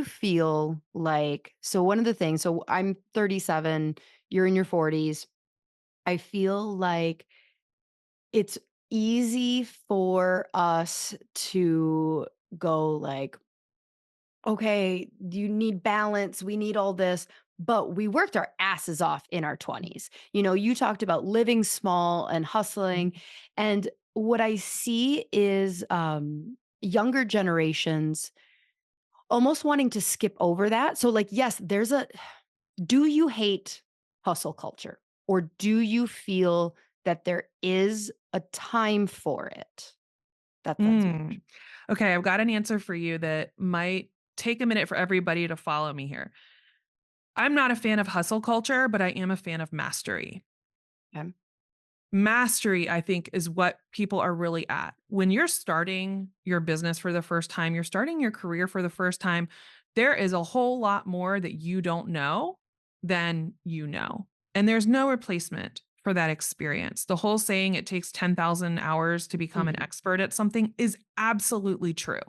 feel like, so one of the things, so I'm 37, you're in your 40s. I feel like it's easy for us to go like, okay, you need balance, we need all this, but we worked our asses off in our 20s. You talked about living small and hustling, and what I see is younger generations almost wanting to skip over that. So like, yes, do you hate hustle culture, or do you feel that there is a time for it? That's my Mm. question. Okay, I've got an answer for you that might take a minute for everybody to follow me here. I'm not a fan of hustle culture, but I am a fan of mastery. Okay. Mastery, I think, is what people are really at. When you're starting your business for the first time, you're starting your career for the first time, there is a whole lot more that you don't know than you know. And there's no replacement for that experience. The whole saying it takes 10,000 hours to become an Mhm. expert at something is absolutely true.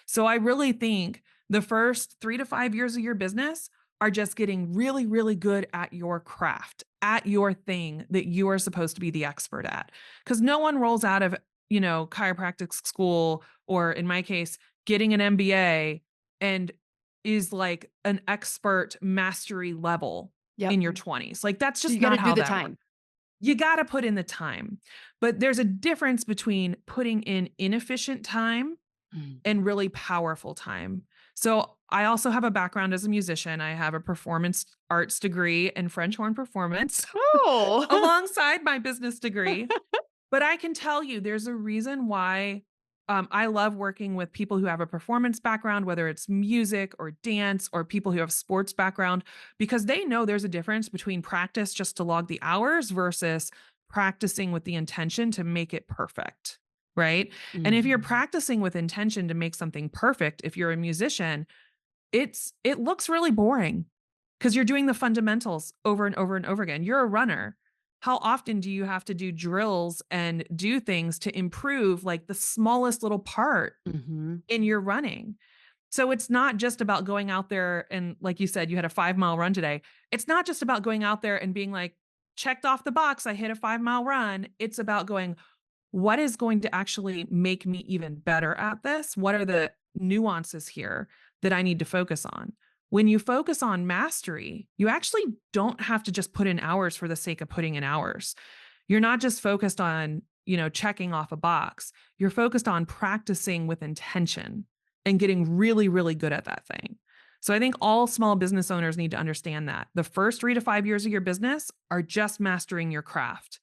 So I really think the first 3 to 5 years of your business are just getting really, really good at your craft, at your thing that you are supposed to be the expert at. Because no one rolls out of, chiropractic school, or in my case, getting an MBA, and is like an expert mastery level in Yep. your 20s. Like, that's You just gotta not do how the that works. time. You gotta put in the time. But there's a difference between putting in inefficient time Mm. and really powerful time. So I also have a background as a musician. I have a performance arts degree in French horn performance Oh. alongside my business degree. But I can tell you there's a reason why I love working with people who have a performance background, whether it's music or dance or people who have sports background, because they know there's a difference between practice just to log the hours versus practicing with the intention to make it perfect. Right. And if you're Mhm. practicing with intention to make something perfect, if you're a musician, it looks really boring because you're doing the fundamentals over and over and over again. You're a runner. How often do you have to do drills and do things to improve like the smallest little part Mhm. in your running? So it's not just about going out there and, like you said, you had a 5-mile run today. It's not just about going out there and being like, checked off the box, I hit a 5-mile run. It's about going, what is going to actually make me even better at this? What are the nuances here that I need to focus on? When you focus on mastery, you actually don't have to just put in hours for the sake of putting in hours. You're not just focused on, checking off a box. You're focused on practicing with intention and getting really, really good at that thing. So I think all small business owners need to understand that. The first 3 to 5 years of your business are just mastering your craft.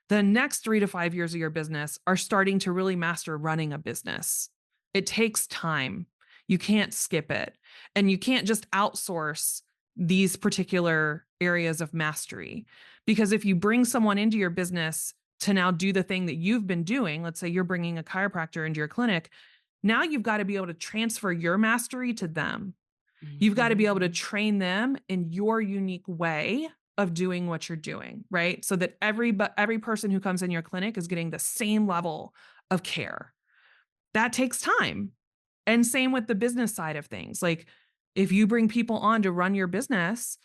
The next 3 to 5 years of your business are starting to really master running a business. It takes time. You can't skip it. And you can't just outsource these particular areas of mastery. Because if you bring someone into your business to now do the thing that you've been doing, let's say you're bringing a chiropractor into your clinic, now you've got to be able to transfer your mastery to them. You've got to Mhm. be able to train them in your unique way of doing what you're doing, right? So that every person who comes in your clinic is getting the same level of care. That takes time. And same with the business side of things. Like, if you bring people on to run your business,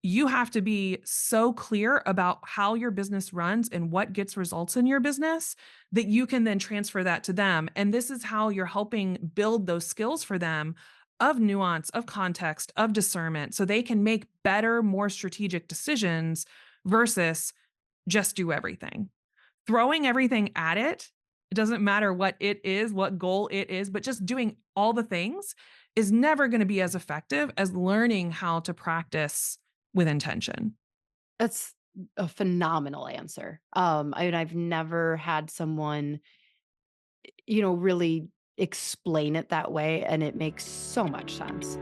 you have to be so clear about how your business runs and what gets results in your business that you can then transfer that to them. And this is how you're helping build those skills for them of nuance, of context, of discernment, so they can make better, more strategic decisions versus just do everything. Throwing everything at it, it doesn't matter what it is, what goal it is, but just doing all the things is never going to be as effective as learning how to practice with intention. That's a phenomenal answer. I've never had someone, really explain it that way, and it makes so much sense.